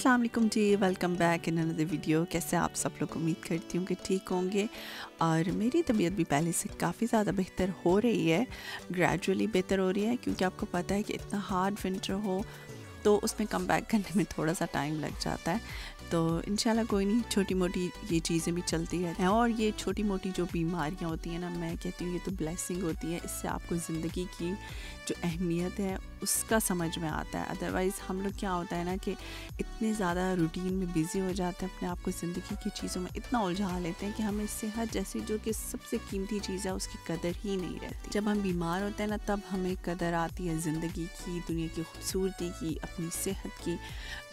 अस्सलाम वालेकुम जी, welcome back in another video. कैसे आप सब लोग, उम्मीद करती हूँ कि ठीक होंगे। और मेरी तबीयत भी पहले से काफ़ी ज़्यादा बेहतर हो रही है, ग्रेजुअली बेहतर हो रही है, क्योंकि आपको पता है कि इतना हार्ड विंटर हो तो उसमें कम बैक करने में थोड़ा सा टाइम लग जाता है। तो इंशाल्लाह कोई नहीं, छोटी मोटी ये चीज़ें भी चलती रहती हैं। और ये छोटी मोटी जो बीमारियाँ होती हैं ना, मैं कहती हूँ ये तो ब्लेसिंग होती है। इससे आपको ज़िंदगी की जो अहमियत है उसका समझ में आता है। अदरवाइज़ हम लोग क्या होता है ना कि इतने ज़्यादा रूटीन में बिज़ी हो जाते हैं, अपने आप को ज़िंदगी की चीज़ों में इतना उलझा लेते हैं कि हमें सेहत जैसी जो कि सबसे कीमती चीज़ है उसकी कदर ही नहीं रहती। जब हम बीमार होते हैं ना, तब हमें कदर आती है ज़िंदगी की, दुनिया की खूबसूरती की, अपनी सेहत की।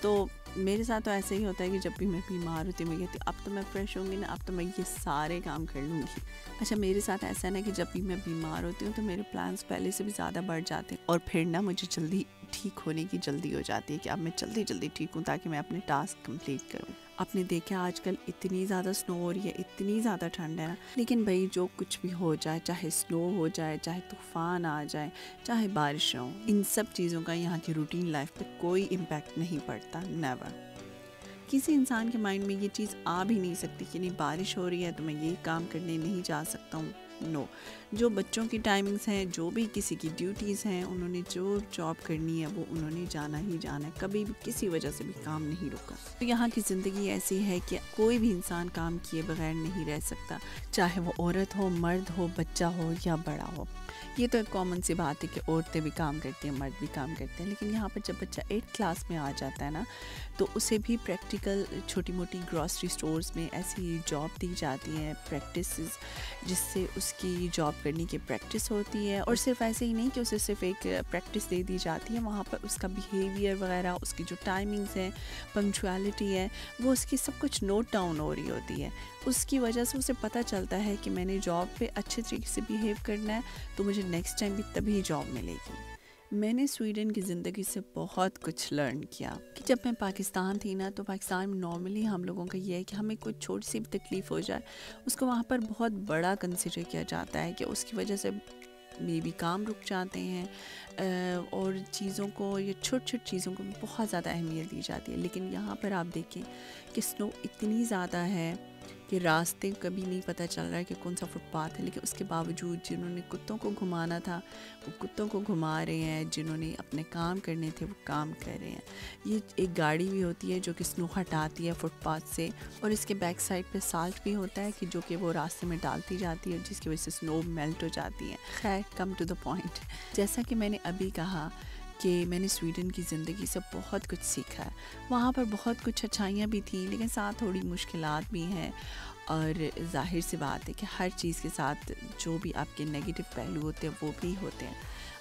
तो मेरे साथ तो ऐसे ही होता है कि जब भी मैं बीमार होती हूँ मैं कहती हूँ अब तो मैं फ़्रेश होंगी ना, अब तो मैं ये सारे काम कर लूँगी। अच्छा, मेरे साथ ऐसा है ना कि जब भी मैं बीमार होती हूँ तो मेरे प्लान्स पहले से भी ज़्यादा बढ़ जाते हैं, और फिर ना मुझे जल्दी ठीक होने की जल्दी हो जाती है कि अब मैं जल्दी जल्दी ठीक हूँ ताकि मैं अपने टास्क कंप्लीट करूँ। आपने देखा आजकल इतनी ज़्यादा स्नो हो रही है, इतनी ज़्यादा ठंड है ना, लेकिन भाई जो कुछ भी हो जाए, चाहे स्नो हो जाए, चाहे तूफ़ान आ जाए, चाहे बारिश हो, इन सब चीज़ों का यहाँ की रूटीन लाइफ पे कोई इम्पैक्ट नहीं पड़ता, नेवर। किसी इंसान के माइंड में ये चीज़ आ भी नहीं सकती कि नहीं बारिश हो रही है तो मैं ये काम करने नहीं जा सकता हूँ। नो, जो बच्चों की टाइमिंग्स हैं, जो भी किसी की ड्यूटीज़ हैं, उन्होंने जो जॉब करनी है वो उन्होंने जाना ही जाना है, कभी भी किसी वजह से भी काम नहीं रुका। तो यहाँ की ज़िंदगी ऐसी है कि कोई भी इंसान काम किए बगैर नहीं रह सकता, चाहे वो औरत हो, मर्द हो, बच्चा हो या बड़ा हो। ये तो एक कॉमन सी बात है कि औरतें भी काम करती हैं, मर्द भी काम करते हैं, लेकिन यहाँ पर जब बच्चा 8th क्लास में आ जाता है ना, तो उसे भी प्रैक्टिकल छोटी मोटी ग्रॉसरी स्टोर्स में ऐसी जॉब दी जाती हैं, प्रैक्टिसेस, जिससे उसकी जॉब करने की प्रैक्टिस होती है। और सिर्फ ऐसे ही नहीं कि उसे सिर्फ एक प्रैक्टिस दे दी जाती है, वहाँ पर उसका बिहेवियर वगैरह, उसकी जो टाइमिंग्स हैं, पंक्चुअलिटी है, वो उसकी सब कुछ नोट डाउन हो रही होती है। उसकी वजह से उसे पता चलता है कि मैंने जॉब पे अच्छे तरीके से बिहेव करना है तो मुझे नेक्स्ट टाइम भी तभी जॉब मिलेगी। मैंने स्वीडन की ज़िंदगी से बहुत कुछ लर्न किया कि जब मैं पाकिस्तान थी ना, तो पाकिस्तान में नॉर्मली हम लोगों का ये है कि हमें कोई छोटी सी भी तकलीफ़ हो जाए उसको वहाँ पर बहुत बड़ा कंसिडर किया जाता है कि उसकी वजह से मे भी काम रुक जाते हैं, और चीज़ों को, ये छोटी छोटी चीज़ों को बहुत ज़्यादा अहमियत दी जाती है। लेकिन यहाँ पर आप देखें कि स्नो इतनी ज़्यादा है कि रास्ते कभी नहीं पता चल रहा है कि कौन सा फुटपाथ है, लेकिन उसके बावजूद जिन्होंने कुत्तों को घुमाना था वो कुत्तों को घुमा रहे हैं, जिन्होंने अपने काम करने थे वो काम कर रहे हैं। ये एक गाड़ी भी होती है जो कि स्नो हटाती है फुटपाथ से, और इसके बैक साइड पे साल्ट भी होता है कि जो कि वो रास्ते में डालती जाती है, जिसकी वजह से स्नो मेल्ट हो जाती है। खैर, कम टू द पॉइंट, जैसा कि मैंने अभी कहा कि मैंने स्वीडन की ज़िंदगी से बहुत कुछ सीखा है। वहाँ पर बहुत कुछ अच्छाइयाँ भी थी, लेकिन साथ थोड़ी मुश्किलात भी हैं। और ज़ाहिर सी बात है कि हर चीज़ के साथ जो भी आपके नेगेटिव पहलू होते हैं वो भी होते हैं।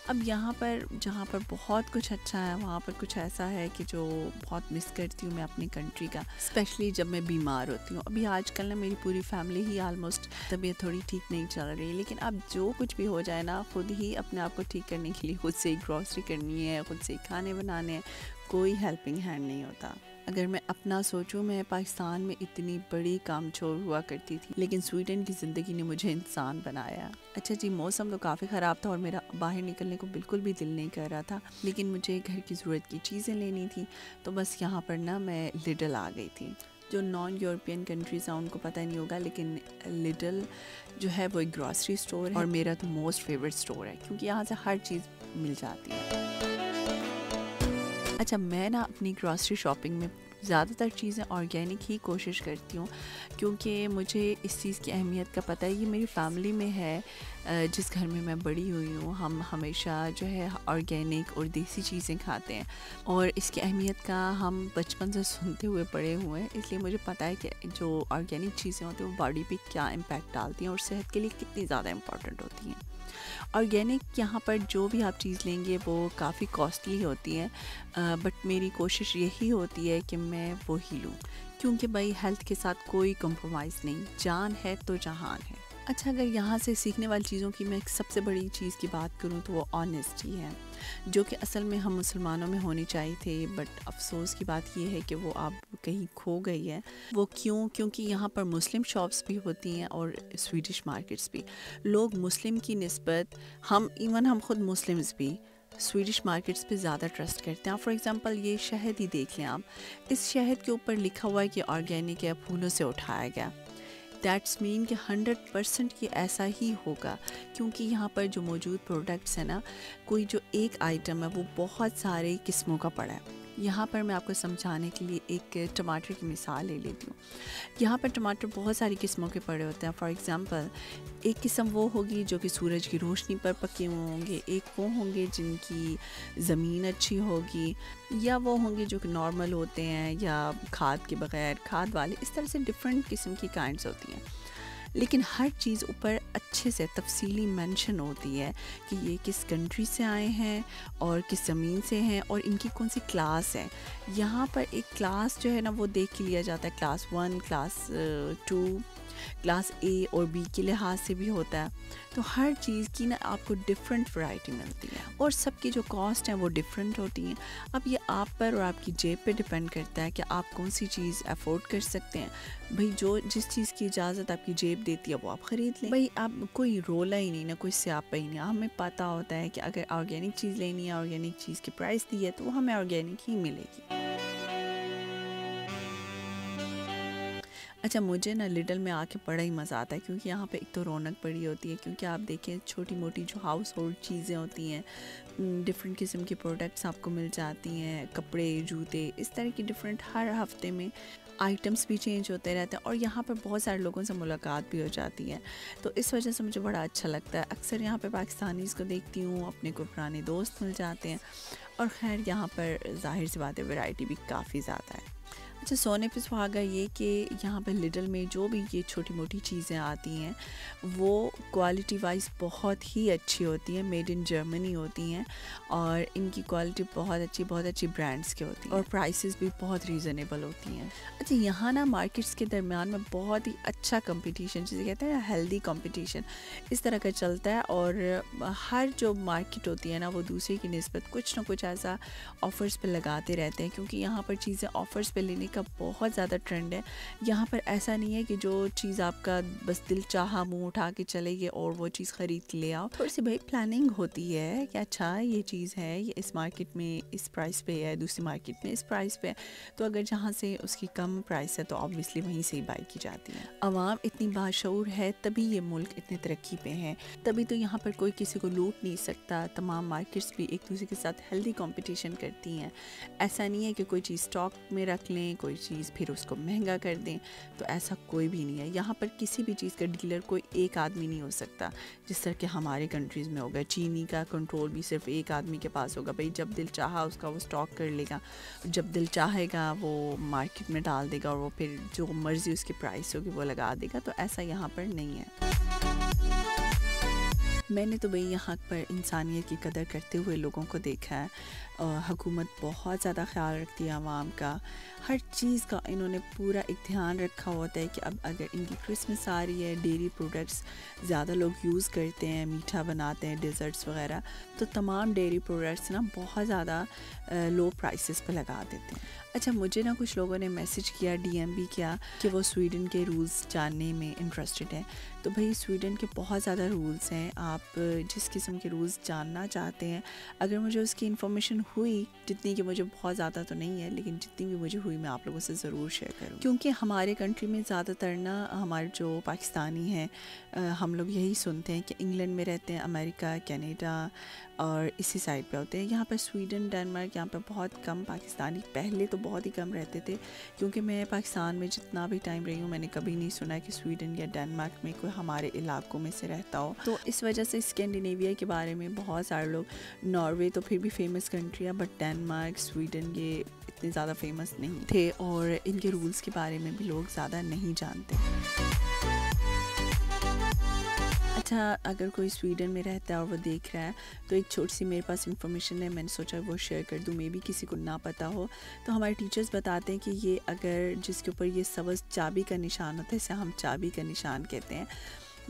अब यहाँ पर जहाँ पर बहुत कुछ अच्छा है, वहाँ पर कुछ ऐसा है कि जो बहुत मिस करती हूँ मैं अपनी कंट्री का, स्पेशली जब मैं बीमार होती हूँ। अभी आजकल ना मेरी पूरी फैमिली ही आलमोस्ट तबीयत थोड़ी ठीक नहीं चल रही, लेकिन अब जो कुछ भी हो जाए ना, खुद ही अपने आप को ठीक करने के लिए खुद से ही ग्रॉसरी करनी है, खुद से ही खाने बनाने हैं, कोई हेल्पिंग हैंड नहीं होता। अगर मैं अपना सोचूं, मैं पाकिस्तान में इतनी बड़ी कामचोर हुआ करती थी, लेकिन स्वीडन की ज़िंदगी ने मुझे इंसान बनाया। अच्छा जी, मौसम तो काफ़ी ख़राब था और मेरा बाहर निकलने को बिल्कुल भी दिल नहीं कर रहा था, लेकिन मुझे घर की ज़रूरत की चीज़ें लेनी थी, तो बस यहाँ पर ना मैं लिडल आ गई थी। जो नॉन यूरोपियन कंट्रीज़ हैं उनको पता नहीं होगा, लेकिन लिडल जो है वो एक ग्रॉसरी स्टोर है, और मेरा तो मोस्ट फेवरेट स्टोर है क्योंकि यहाँ से हर चीज़ मिल जाती है। अच्छा, मैं ना अपनी ग्रॉसरी शॉपिंग में ज़्यादातर चीज़ें ऑर्गेनिक ही कोशिश करती हूँ, क्योंकि मुझे इस चीज़ की अहमियत का पता है। ये मेरी फैमिली में है, जिस घर में मैं बड़ी हुई हूँ, हम हमेशा जो है ऑर्गेनिक और देसी चीज़ें खाते हैं, और इसकी अहमियत का हम बचपन से सुनते हुए बड़े हुए हैं। इसलिए मुझे पता है कि जो ऑर्गेनिक चीज़ें होती हैं वो बॉडी पे क्या इम्पैक्ट डालती हैं और सेहत के लिए कितनी ज़्यादा इम्पॉर्टेंट होती हैं। ऑर्गेनिक यहाँ पर जो भी आप चीज़ लेंगे वो काफ़ी कॉस्टली होती है, बट मेरी कोशिश यही होती है कि मैं वो ही लूँ, क्योंकि भाई हेल्थ के साथ कोई कंप्रोमाइज़ नहीं, जान है तो जहान है। अच्छा, अगर यहाँ से सीखने वाली चीज़ों की मैं एक सबसे बड़ी चीज़ की बात करूँ तो वो ऑनेस्टी है, जो कि असल में हम मुसलमानों में होनी चाहिए थे, बट अफसोस की बात ये है कि वो अब कहीं खो गई है। वो क्यों? क्योंकि यहाँ पर मुस्लिम शॉप्स भी होती हैं और स्वीडिश मार्केट्स भी। लोग मुस्लिम की निस्बत, हम खुद मुस्लिम्स भी स्वीडिश मार्केट्स पे ज़्यादा ट्रस्ट करते हैं। फॉर एग्ज़ाम्पल ये शहद ही देख लें आप, इस शहद के ऊपर लिखा हुआ है कि ऑर्गेनिक है, फूलों से उठाया गया। दैट्स मीन कि 100% ये ऐसा ही होगा, क्योंकि यहाँ पर जो मौजूद प्रोडक्ट्स हैं ना, कोई जो एक आइटम है वो बहुत सारे किस्मों का पड़ा है। यहाँ पर मैं आपको समझाने के लिए एक टमाटर की मिसाल ले लेती हूँ। यहाँ पर टमाटर बहुत सारी किस्मों के पड़े होते हैं। फॉर एग्ज़ाम्पल एक किस्म वो होगी जो कि सूरज की रोशनी पर पके हुए होंगे, एक वो होंगे जिनकी ज़मीन अच्छी होगी, या वो होंगे जो कि नॉर्मल होते हैं या खाद के बग़ैर खाद वाले। इस तरह से डिफरेंट किस्म की काइंड्स होती हैं, लेकिन हर चीज़ ऊपर अच्छे से तफसीली मेंशन होती है कि ये किस कंट्री से आए हैं और किस ज़मीन से हैं और इनकी कौन सी क्लास है। यहाँ पर एक क्लास जो है ना वो देख के लिया जाता है, क्लास 1, क्लास 2, क्लास ए और बी के लिहाज से भी होता है। तो हर चीज़ की ना आपको डिफरेंट वैरायटी मिलती है और सबकी जो कॉस्ट है वो डिफरेंट होती हैं। अब ये आप पर और आपकी जेब पे डिपेंड करता है कि आप कौन सी चीज़ अफोर्ड कर सकते हैं। भाई जो जिस चीज़ की इजाज़त आपकी जेब देती है वो आप ख़रीद लें। भाई आप कोई रोला ही नहीं ना, कोई स्यापा ही नहीं। हमें पता होता है कि अगर ऑर्गेनिक चीज़ लेनी है, ऑर्गेनिक चीज़ की प्राइस दी है तो वो हमें ऑर्गेनिक ही मिलेगी। अच्छा, मुझे ना लिडल में आके बड़ा ही मज़ा आता है, क्योंकि यहाँ पे एक तो रौनक बड़ी होती है, क्योंकि आप देखें छोटी मोटी जो हाउस होल्ड चीज़ें होती हैं, डिफरेंट किस्म की प्रोडक्ट्स आपको मिल जाती हैं, कपड़े, जूते, इस तरह की डिफरेंट हर हफ्ते में आइटम्स भी चेंज होते रहते हैं और यहाँ पर बहुत सारे लोगों से मुलाकात भी हो जाती है। तो इस वजह से मुझे बड़ा अच्छा लगता है। अक्सर यहाँ पे पाकिस्तानीज़ को देखती हूँ, अपने को पुराने दोस्त मिल जाते हैं और ख़ैर यहाँ पर ज़ाहिर सी बात है वैरायटी भी काफ़ी ज़्यादा है। अच्छा, सोने पे सुहागा ये कि यहाँ पर लिडल में जो भी ये छोटी मोटी चीज़ें आती हैं वो क्वालिटी वाइज बहुत ही अच्छी होती हैं, मेड इन जर्मनी होती हैं और इनकी क्वालिटी बहुत अच्छी ब्रांड्स की होती हैं और प्राइसेस भी बहुत रीज़नेबल होती हैं। अच्छा, यहाँ ना मार्केट्स के दरमियान में बहुत ही अच्छा कंपटीशन, जिसे कहते हैं हेल्दी कंपटीशन, इस तरह का चलता है और हर जो मार्केट होती है ना वो दूसरे की निस्बत कुछ ना कुछ ऐसा ऑफ़र्स पे लगाते रहते हैं, क्योंकि यहाँ पर चीज़ें ऑफ़र्स पे लेने का बहुत ज़्यादा ट्रेंड है। यहाँ पर ऐसा नहीं है कि जो चीज़ आपका बस दिल चाहा मुंह उठा के चले गए और वो चीज़ ख़रीद के ले आओ। थोड़ी सी भाई प्लानिंग होती है कि अच्छा ये चीज़ है, ये इस मार्केट में इस प्राइस पे है, दूसरी मार्केट में इस प्राइस पे है, तो अगर जहाँ से उसकी कम प्राइस है तो ऑब्वियसली वहीं से ही बाई की जाती है। अवाम इतनी बाशऊर है तभी ये मुल्क इतने तरक्की पे है, तभी तो यहाँ पर कोई किसी को लूट नहीं सकता। तमाम मार्केट्स भी एक दूसरे के साथ हेल्दी कंपटीशन करती हैं। ऐसा नहीं है कि कोई चीज़ स्टॉक में रख लें, कोई चीज़ फिर उसको महंगा कर दें, तो ऐसा कोई भी नहीं है। यहाँ पर किसी भी चीज़ का डीलर कोई एक आदमी नहीं हो सकता, जिस तरह के हमारे कंट्रीज़ में होगा। चीनी का कंट्रोल भी सिर्फ एक आदमी के पास होगा। भाई जब दिल चाहा उसका वो स्टॉक कर लेगा, जब दिल चाहेगा वो मार्केट में डाल देगा और वो फिर जो मर्ज़ी उसकी प्राइस होगी वो लगा देगा। तो ऐसा यहाँ पर नहीं है। मैंने तो भाई यहाँ पर इंसानियत की कदर करते हुए लोगों को देखा है। हुकूमत बहुत ज़्यादा ख्याल रखती है आवाम का, हर चीज़ का इन्होंने पूरा एक ध्यान रखा होता है कि अब अगर इनकी क्रिसमस आ रही है, डेयरी प्रोडक्ट्स ज़्यादा लोग यूज़ करते हैं, मीठा बनाते हैं, डिज़र्ट्स वगैरह, तो तमाम डेयरी प्रोडक्ट्स ना बहुत ज़्यादा लो प्राइसेस पे लगा देते हैं। अच्छा, मुझे ना कुछ लोगों ने मैसेज किया, डीएम भी किया कि वो स्वीडन के रूल्स जानने में इंटरेस्टेड हैं। तो भाई स्वीडन के बहुत ज़्यादा रूल्स हैं, आप जिस किस्म के रूल्स जानना चाहते हैं, अगर मुझे उसकी इन्फॉर्मेशन हुई, जितनी कि मुझे बहुत ज़्यादा तो नहीं है लेकिन जितनी भी मुझे हुई मैं आप लोगों से ज़रूर शेयर करूँ। क्योंकि हमारे कंट्री में ज़्यादातर ना हमारे जो पाकिस्तानी हैं, हम लोग यही सुनते हैं कि इंग्लैंड में रहते हैं, अमेरिका, कनाडा और इसी साइड पे होते हैं। यहाँ पर स्वीडन, डेनमार्क, यहाँ पर बहुत कम पाकिस्तानी, पहले तो बहुत ही कम रहते थे, क्योंकि मैं पाकिस्तान में जितना भी टाइम रही हूँ मैंने कभी नहीं सुना कि स्वीडन या डेनमार्क में कोई हमारे इलाकों में से रहता हो। तो इस वजह से स्कैंडिनेविया के बारे में बहुत सारे लोग, नॉर्वे तो फिर भी फेमस कंट्री है, बट डेनमार्क, स्वीडन ये इतने ज़्यादा फेमस नहीं थे और इनके रूल्स के बारे में भी लोग ज़्यादा नहीं जानते। अच्छा, अगर कोई स्वीडन में रहता है और वो देख रहा है तो एक छोटी सी मेरे पास इन्फॉर्मेशन है, मैंने सोचा वो शेयर कर दूँ, मे भी किसी को ना पता हो। तो हमारे टीचर्स बताते हैं कि ये अगर जिसके ऊपर ये सब्ज़ चाबी का निशान होता है, इसे हम चाबी का निशान कहते हैं,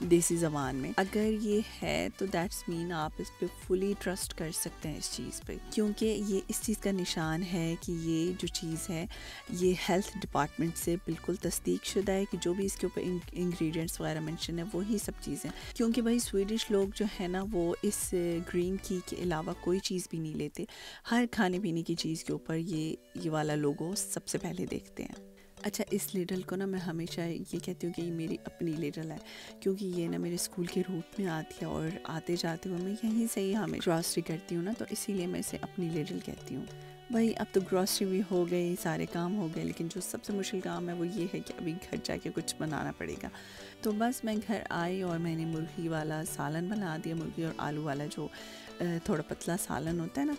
देसी ज़बान में। अगर ये है तो दैट्स मीन आप इस पे फुली ट्रस्ट कर सकते हैं इस चीज़ पे, क्योंकि ये इस चीज़ का निशान है कि ये जो चीज़ है ये हेल्थ डिपार्टमेंट से बिल्कुल तस्दीक शुदा है कि जो भी इसके ऊपर इंग्रेडिएंट्स वगैरह मेंशन है वही सब चीज़ें। क्योंकि भाई स्वीडिश लोग जो है ना वो इस ग्रीन की के अलावा कोई चीज़ भी नहीं लेते। हर खाने पीने की चीज़ के ऊपर ये वाला लोगो सबसे पहले देखते हैं। अच्छा, इस लेडल को ना मैं हमेशा ये कहती हूँ कि ये मेरी अपनी लेडल है, क्योंकि ये ना मेरे स्कूल के रूट में आती है और आते जाते हुए मैं यहीं से ही हमें ग्रॉसरी करती हूँ ना, तो इसीलिए मैं इसे अपनी लेडल कहती हूँ। भाई अब तो ग्रॉसरी भी हो गई, सारे काम हो गए, लेकिन जो सबसे मुश्किल काम है वो ये है कि अभी घर जाके कुछ बनाना पड़ेगा। तो बस मैं घर आई और मैंने मुर्गी वाला सालन बना दिया, मुर्गी और आलू वाला जो थोड़ा पतला सालन होता है ना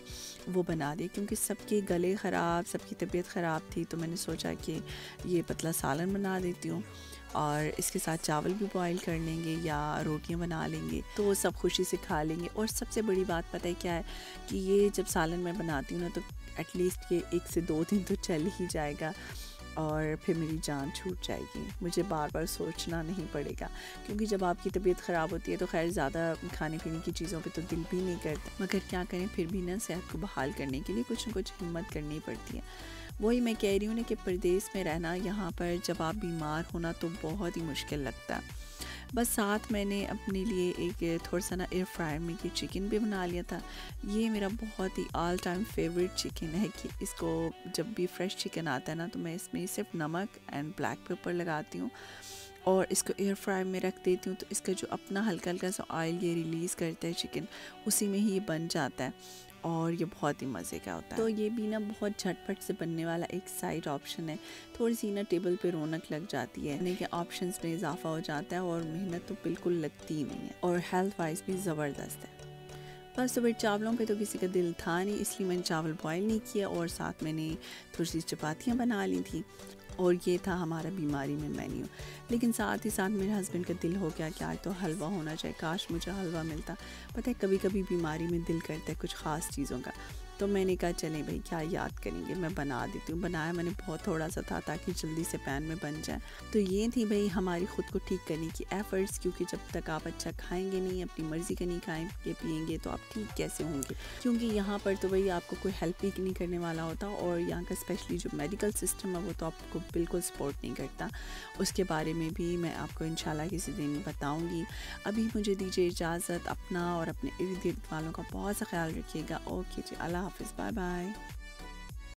वो बना दिया, क्योंकि सबके गले ख़राब, सबकी तबीयत ख़राब थी, तो मैंने सोचा कि ये पतला सालन बना देती हूँ और इसके साथ चावल भी बॉईल कर लेंगे या रोटियां बना लेंगे तो वो सब खुशी से खा लेंगे। और सबसे बड़ी बात पता है क्या है कि ये जब सालन मैं बनाती हूँ ना तो एटलीस्ट ये 1 से 2 दिन तो चल ही जाएगा और फिर मेरी जान छूट जाएगी, मुझे बार बार सोचना नहीं पड़ेगा। क्योंकि जब आपकी तबीयत ख़राब होती है तो खैर ज़्यादा खाने पीने की चीज़ों पे तो दिल भी नहीं करता, मगर क्या करें, फिर भी ना सेहत को बहाल करने के लिए कुछ न कुछ हिम्मत करनी पड़ती है। वही मैं कह रही हूँ ना कि परदेश में रहना, यहाँ पर जब आप बीमार होना तो बहुत ही मुश्किल लगता है। बस साथ मैंने अपने लिए एक थोड़ा सा ना एयर फ्रायर में ये चिकन भी बना लिया था। ये मेरा बहुत ही ऑल टाइम फेवरेट चिकन है कि इसको जब भी फ्रेश चिकन आता है ना तो मैं इसमें सिर्फ नमक एंड ब्लैक पेपर लगाती हूँ और इसको एयर फ्रायर में रख देती हूँ, तो इसका जो अपना हल्का हल्का सा ऑयल ये रिलीज़ करता है चिकन, उसी में ही ये बन जाता है और ये बहुत ही मज़े का होता है। तो ये भी ना बहुत झटपट से बनने वाला एक साइड ऑप्शन है, थोड़ी सी ना टेबल पे रौनक लग जाती है, यानी कि ऑप्शंस में इजाफा हो जाता है और मेहनत तो बिल्कुल लगती ही नहीं है और हेल्थ वाइज भी ज़बरदस्त है। बस तो फिर चावलों पे तो किसी का दिल था नहीं, इसलिए मैंने चावल बॉयल नहीं किया और साथ मैंने थोड़ी सी चपातियाँ बना ली थी और ये था हमारा बीमारी में मेन्यू। लेकिन साथ ही साथ मेरे हस्बैंड का दिल हो गया कि आज तो हलवा होना चाहिए, काश मुझे हलवा मिलता। पता है कभी कभी बीमारी में दिल करता है कुछ ख़ास चीज़ों का, तो मैंने कहा चलें भाई क्या याद करेंगे, मैं बना देती हूँ। बनाया मैंने बहुत थोड़ा सा था ताकि जल्दी से पैन में बन जाए। तो ये थी भाई हमारी ख़ुद को ठीक करने की एफ़र्ट्स, क्योंकि जब तक आप अच्छा खाएंगे नहीं, अपनी मर्ज़ी का नहीं खाएंगे पिएंगे तो आप ठीक कैसे होंगे। क्योंकि यहाँ पर तो भाई आपको कोई हेल्प ही नहीं करने वाला होता और यहाँ का स्पेशली जो मेडिकल सिस्टम है वो तो आपको बिल्कुल सपोर्ट नहीं करता। उसके बारे में भी मैं आपको इंशाल्लाह किसी दिन बताऊँगी। अभी मुझे दीजिए इजाज़त, अपना और अपने इर्द गिर्द वालों का बहुत सा ख्याल रखिएगा। ओके जी, अल्लाह हाफ़िज़, बाय बाय।